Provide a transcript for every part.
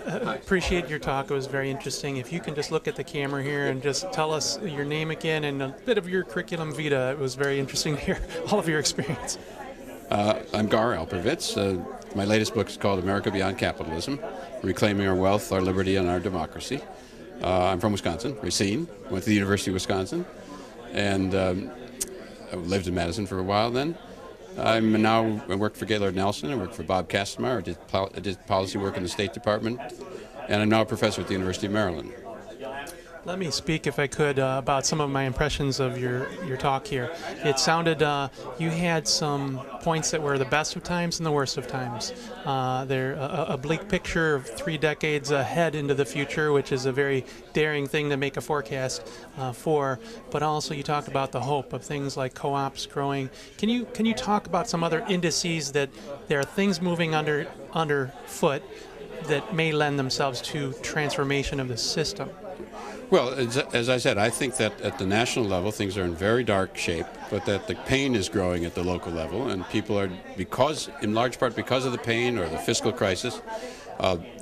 Appreciate your talk. It was very interesting. If you can just look at the camera here and just tell us your name again and a bit of your curriculum vitae. It was very interesting to hear all of your experience. I'm Gar ALPEROVITZ. My latest book is called America Beyond Capitalism, Reclaiming Our Wealth, Our Liberty, and Our Democracy. I'm from Wisconsin, Racine, went to the University of Wisconsin, and I lived in Madison for a while then. I work for Gaylord Nelson, I work for Bob Kastenmeier, I did policy work in the State Department, and I'm now a professor at the University of Maryland. Let me speak, if I could, about some of my impressions of your talk here. It sounded you had some points that were the best of times and the worst of times. They're a bleak picture of 3 decades ahead into the future, which is a very daring thing to make a forecast for. But also, you talked about the hope of things like co-ops growing. Can you talk about some other indices that there are things moving underfoot that may lend themselves to transformation of the system? Well, as I said, I think that at the national level things are in very dark shape, but that the pain is growing at the local level, and people are, in large part because of the pain or the fiscal crisis,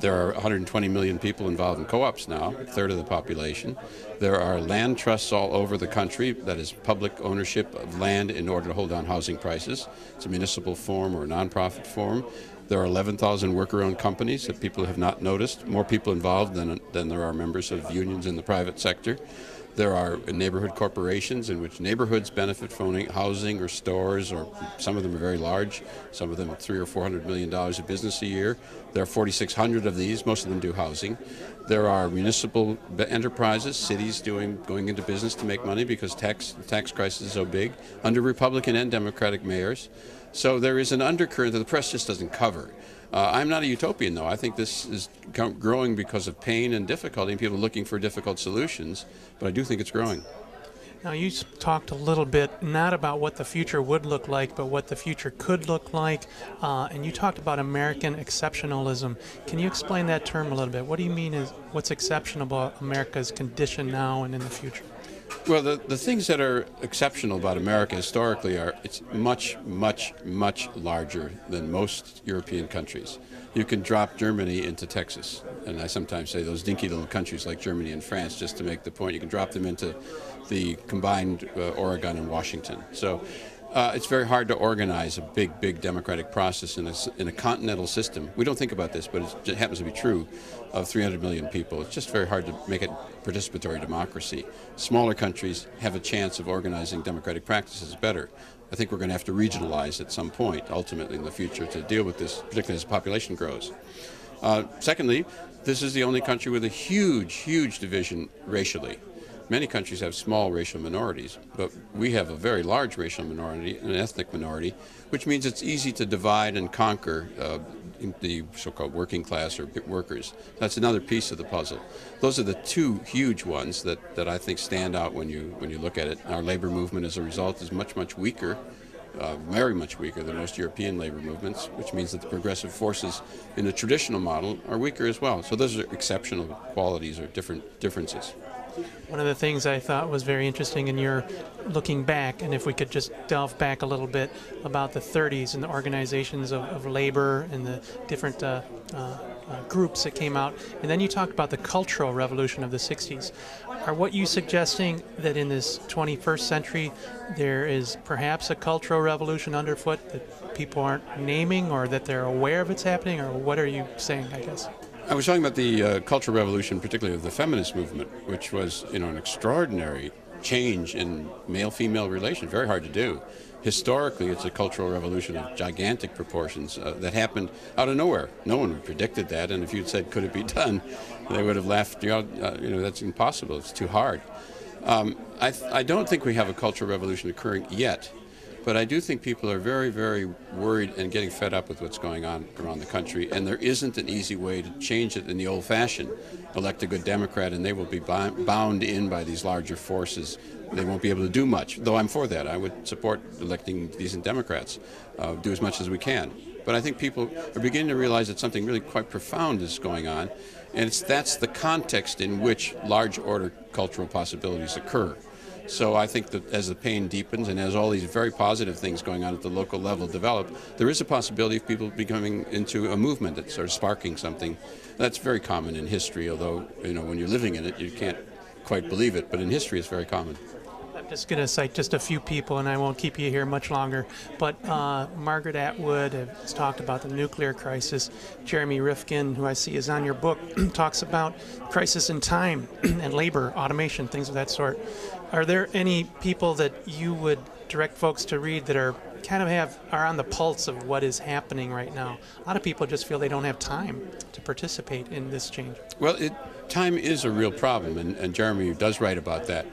there are 120 million people involved in co-ops now, a third of the population. There are land trusts all over the country, that is public ownership of land in order to hold down housing prices. It's a municipal form or a nonprofit form. There are 11,000 worker-owned companies that people have not noticed, more people involved than there are members of unions in the private sector. There are neighborhood corporations in which neighborhoods benefit from owning housing or stores, or some of them are very large, some of them $300 or $400 million of business a year. There are 4,600 of these, most of them do housing. There are municipal enterprises, cities going into business to make money because the tax crisis is so big, under Republican and Democratic mayors. So there is an undercurrent that the press just doesn't cover. I'm not a utopian, though. I think this is growing because of pain and difficulty and people looking for difficult solutions, but I do think it's growing. Now, you talked a little bit, not about what the future would look like, but what the future could look like, and you talked about American exceptionalism. Can you explain that term a little bit? What do you mean is what's exceptional about America's condition now and in the future? Well, the things that are exceptional about America historically it's much, much, much larger than most European countries. You can drop Germany into Texas, and I sometimes say those dinky little countries like Germany and France, just to make the point, you can drop them into the combined Oregon and Washington. So it's very hard to organize a big democratic process in a continental system. We don't think about this, but it happens to be true, of 300 million people. It's just very hard to make it participatory democracy. Smaller countries have a chance of organizing democratic practices better. I think we're going to have to regionalize at some point, ultimately in the future, to deal with this, particularly as the population grows. Secondly, this is the only country with a huge division racially. Many countries have small racial minorities, but we have a very large racial minority, an ethnic minority, which means it's easy to divide and conquer the so-called working class or workers. That's another piece of the puzzle. Those are the two huge ones that I think stand out when you look at it. Our labor movement, as a result, is much weaker, very much weaker than most European labor movements, which means that the progressive forces in the traditional model are weaker as well. So those are exceptional qualities or differences. One of the things I thought was very interesting in your looking back, and if we could just delve back a little bit about the 30s and the organizations of labor and the different groups that came out, and then you talked about the cultural revolution of the 60s. Are what you suggesting that in this 21st century there is perhaps a cultural revolution underfoot that people aren't naming, or that they're aware of it's happening, or what are you saying, I guess? I was talking about the cultural revolution, particularly of the feminist movement, which was, an extraordinary change in male-female relations, very hard to do. Historically, it's a cultural revolution of gigantic proportions that happened out of nowhere. No one predicted that, and if you'd said, could it be done, they would have laughed, that's impossible, it's too hard. I don't think we have a cultural revolution occurring yet. But I do think people are very worried and getting fed up with what's going on around the country, and there isn't an easy way to change it in the old-fashioned. Elect a good Democrat and they will be bound in by these larger forces. They won't be able to do much, though I'm for that. I would support electing decent Democrats, do as much as we can. But I think people are beginning to realize that something really quite profound is going on, and that's the context in which large order cultural possibilities occur. So I think that as the pain deepens and as all these very positive things going on at the local level develop, there is a possibility of people becoming into a movement that's sort of sparking something. That's very common in history, although, you know, when you're living in it, you can't quite believe it, but in history it's very common. I'm just going to cite just a few people, and I won't keep you here much longer. But Margaret Atwood has talked about the nuclear crisis. Jeremy Rifkin, who I see is on your book, talks about crisis in time and labor, automation, things of that sort. Are there any people that you would direct folks to read that are are on the pulse of what is happening right now? A lot of people just feel they don't have time to participate in this change. Well, time is a real problem, and Jeremy does write about that.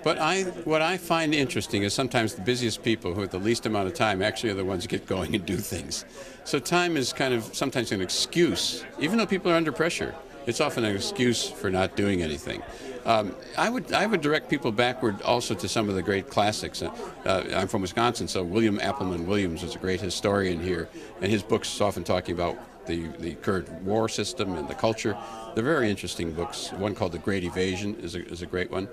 But what I find interesting is sometimes the busiest people who have the least amount of time actually are the ones who get going and do things. So time is kind of sometimes an excuse, even though people are under pressure. It's often an excuse for not doing anything. I would direct people backward also to some of the great classics. I'm from Wisconsin, so William Appleman Williams is a great historian here, and his books is often talking about the current war system and the culture. They're very interesting books. One called The Great Evasion is a great one.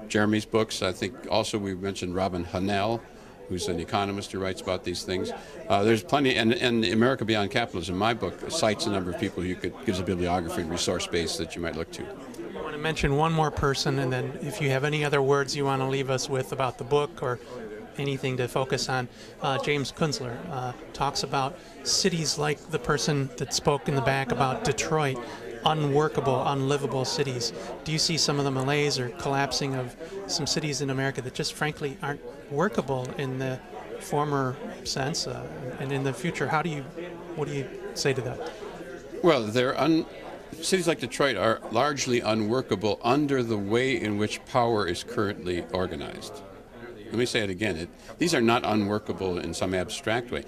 Jeremy's books, I think also we mentioned Robin Hanel, who's an economist who writes about these things. There's plenty, and America Beyond Capitalism, my book, cites a number of people who gives a bibliography and resource base that you might look to. I want to mention one more person, and then if you have any other words you want to leave us with about the book or anything to focus on, James Kunzler talks about cities like the person that spoke in the back about Detroit, unworkable, unlivable cities. Do you see some of the malaise or collapsing of some cities in America that just frankly aren't workable in the former sense and in the future? What do you say to that? Well, cities like Detroit are largely unworkable under the way in which power is currently organized. Let me say it again. These are not unworkable in some abstract way.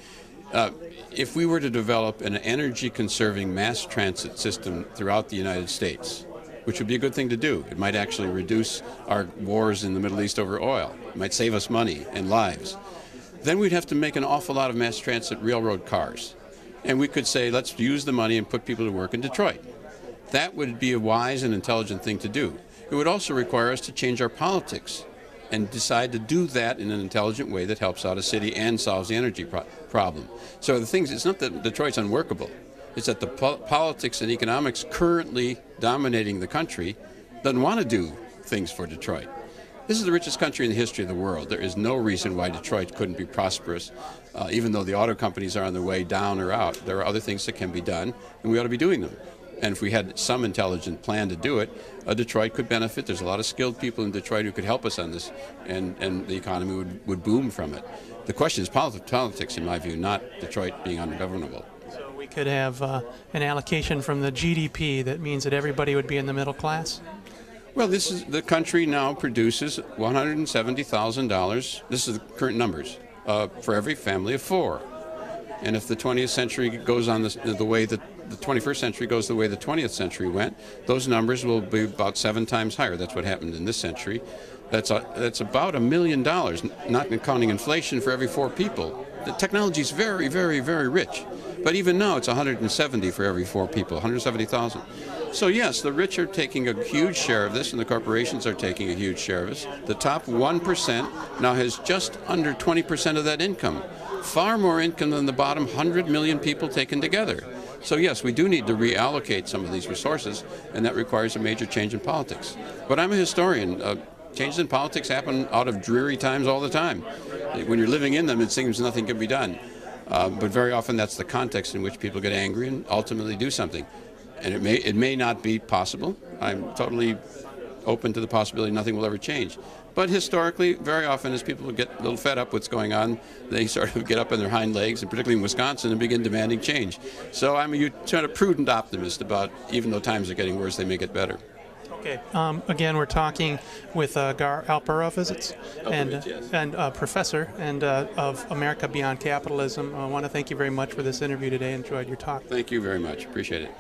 If we were to develop an energy-conserving mass transit system throughout the United States, which would be a good thing to do, it might actually reduce our wars in the Middle East over oil. It might save us money and lives. Then we'd have to make an awful lot of mass transit railroad cars. And we could say, let's use the money and put people to work in Detroit. That would be a wise and intelligent thing to do. It would also require us to change our politics and decide to do that in an intelligent way that helps out a city and solves the energy problem. So the things, it's not that Detroit's unworkable, it's that the politics and economics currently dominating the country doesn't want to do things for Detroit. This is the richest country in the history of the world. There is no reason why Detroit couldn't be prosperous, even though the auto companies are on their way down or out. There are other things that can be done, and we ought to be doing them. And if we had some intelligent plan to do it, Detroit could benefit. There's a lot of skilled people in Detroit who could help us on this, and the economy would boom from it. The question is politics, in my view, not Detroit being ungovernable. So we could have an allocation from the GDP that means that everybody would be in the middle class? Well, the country now produces $170,000. This is the current numbers for every family of four. And if the 20th century goes on the way that the 21st century goes the way the 20th century went, those numbers will be about 7 times higher. That's what happened in this century. That's about $1 million, not counting inflation, for every 4 people. The technology is very, very, very rich. But even now, it's 170 for every 4 people, 170,000. So yes, the rich are taking a huge share of this, and the corporations are taking a huge share of this. The top 1% now has just under 20% of that income. Far more income than the bottom 100 million people taken together. So yes, we do need to reallocate some of these resources, and that requires a major change in politics. But I'm a historian. Changes in politics happen out of dreary times all the time. When you're living in them, it seems nothing can be done. But very often that's the context in which people get angry and ultimately do something. And it may not be possible. I'm totally open to the possibility nothing will ever change. But historically, very often as people get a little fed up with what's going on, they sort of get up on their hind legs, and particularly in Wisconsin, and begin demanding change. So I'm a sort of prudent optimist about, even though times are getting worse, they may get better. Okay. Again, we're talking with Gar ALPEROVITZ, and professor of America Beyond Capitalism. I want to thank you very much for this interview today. Enjoyed your talk. Thank you very much. Appreciate it.